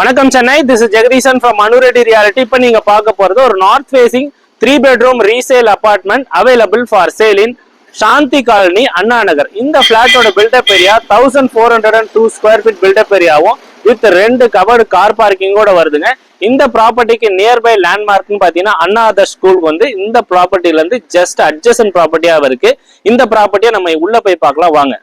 வணக்கம் Chennai, this is Jagadeesan from Anureddy reality. இப்போ நீங்க பார்க்க போறது ஒரு north facing 3 bedroom resale apartment available for sale in Shanti colony, Anna Nagar. இந்த பிளாட்டோட built up area 1402 square feet built up ஏரியாவும் வித் 2 கவர்டு கார் பார்க்கிங்கோட வருதுங்க. இந்த ப்ராப்பர்ட்டிக்கு நியர்பை லேண்ட்மார்க்னு பாத்தீங்கன்னா அண்ணா அதர் ஸ்கூல் வந்து இந்த ப்ராப்பர்ட்டில இருந்து ஜஸ்ட் அட்ஜசன்ட் ப்ராப்பர்ட்டியா இருக்கு. இந்த ப்ராப்பர்ட்டியை நம்ம உள்ள போய் பார்க்கலாம் வாங்க.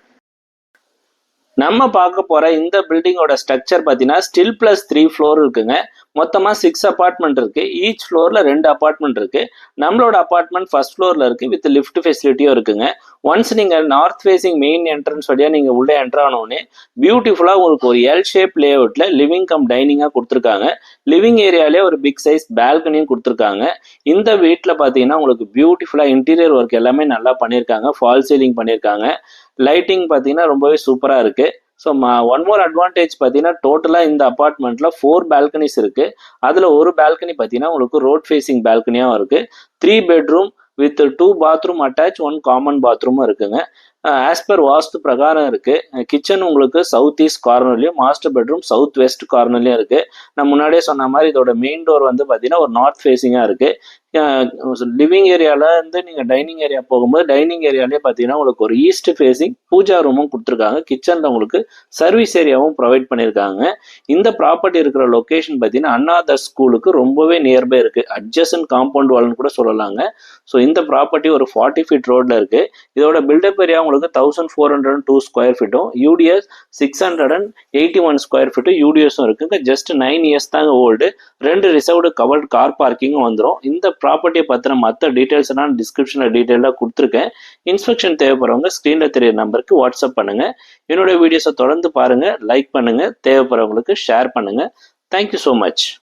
நம்ம பார்க்க போற இந்த பில்டிங்கோட ஸ்ட்ரக்சர் பார்த்தீங்கன்னா ஸ்டில் பிளஸ் 3 ஃப்ளோர் இருக்குங்க. மொத்தமா 6 அபார்ட்மெண்ட் இருக்கு. ஈச் ஃப்ளோர்ல 2 அபார்ட்மெண்ட் இருக்கு. நம்மளோட அபார்ட்மெண்ட் ஃபர்ஸ்ட் ஃப்ளோர்ல இருக்கு வித் லிஃப்ட் ஃபெசிலிட்டியும் இருக்குங்க. ஒன்ஸ் நீங்க நார்த் ஃபேசிங் மெயின் என்ட்ரன்ஸ் வழியா நீங்க உள்ள என்டர் ஆனோடனே பியூட்டிஃபுல்லா உங்களுக்கு ஒரு எல் ஷேப் லே அவுட்ல லிவிங் கம் டைனிங்கா கொடுத்துருக்காங்க. லிவிங் ஏரியாலே ஒரு பிக் சைஸ் பால்கனியும் கொடுத்துருக்காங்க. இந்த வீட்டுல பாத்தீங்கன்னா உங்களுக்கு பியூட்டிஃபுல்லா இன்டீரியர் ஒர்க் எல்லாமே நல்லா பண்ணியிருக்காங்க. ஃபால் சீலிங் பண்ணியிருக்காங்க. லைட்டிங் பார்த்தீங்கன்னா ரொம்பவே சூப்பராக இருக்கு. ஸோ ஒன் மோர் அட்வான்டேஜ் பார்த்தீங்கன்னா டோட்டலாக இந்த அபார்ட்மெண்ட்ல 4 பால்கனிஸ் இருக்கு. அதில் ஒரு பால்கனி பார்த்தீங்கன்னா உங்களுக்கு ரோட் ஃபேசிங் பால்கனியாகவும் இருக்கு. 3 bedroom with 2 bathroom attach 1 common பாத்ரூமும் இருக்குங்க. ஆஸ் பர் வாஸ்து பிரகாரம் இருக்கு. கிச்சன் உங்களுக்கு சவுத் ஈஸ்ட் கார்னர்லயும், மாஸ்டர் பெட்ரூம் சவுத் வெஸ்ட் கார்னர்லயும் இருக்கு. நான் முன்னாடியே சொன்ன மாதிரி இதோட மெயின் டோர் வந்து பாத்தீங்கன்னா ஒரு நார்த் ஃபேசிங்கா இருக்கு. லிவிங் ஏரியால இருந்து நீங்க டைனிங் ஏரியா போகும்போது டைனிங் ஏரியாலே பாத்தீங்கன்னா உங்களுக்கு ஒரு ஈஸ்ட் ஃபேசிங் பூஜா ரூமும் கொடுத்துருக்காங்க. கிச்சன்ல உங்களுக்கு சர்வீஸ் ஏரியாவும் ப்ரொவைட் பண்ணியிருக்காங்க. இந்த ப்ராப்பர்ட்டி இருக்கிற லொகேஷன் பாத்தீங்கன்னா அண்ணாதர் ஸ்கூலுக்கு ரொம்பவே நியர்பை இருக்கு. அட்ஜசன்ட் காம்பவுண்ட் வால்னு கூட சொல்லலாங்க. ஸோ இந்த ப்ராப்பர்ட்டி ஒரு 40 feet ரோட்ல இருக்கு. இதோட பில்டப் ஏரியா உங்களுக்கு 1402 ஸ்கொயர் ஃபீட்டும் யூடிஎஸ் 681 ஸ்கொயர் ஃபீட்டும் யூடிஎஸும் இருக்குங்க. ஜஸ்ட் 9 years தாங்க ஓல்டு. 2 ரிசர்வ்டு கவர்டு கார் பார்க்கிங்கும் வந்துடும். இந்த ப்ராப்பர்ட்டியை பத்தின மற்ற டீடைல்ஸ் நான் டிஸ்கிரிப்ஷன்ல டீடைலா கொடுத்துருக்கேன். இன்ஸ்ட்ரக்ஷன் தேவைப்படுறவங்க ஸ்கிரீன்ல தெரிய நம்பருக்கு வாட்ஸ்அப் பண்ணுங்க. என்னோட வீடியோஸை தொடர்ந்து பாருங்க, லைக் பண்ணுங்க, தேவைப்படுறவங்களுக்கு ஷேர் பண்ணுங்க. Thank you so much.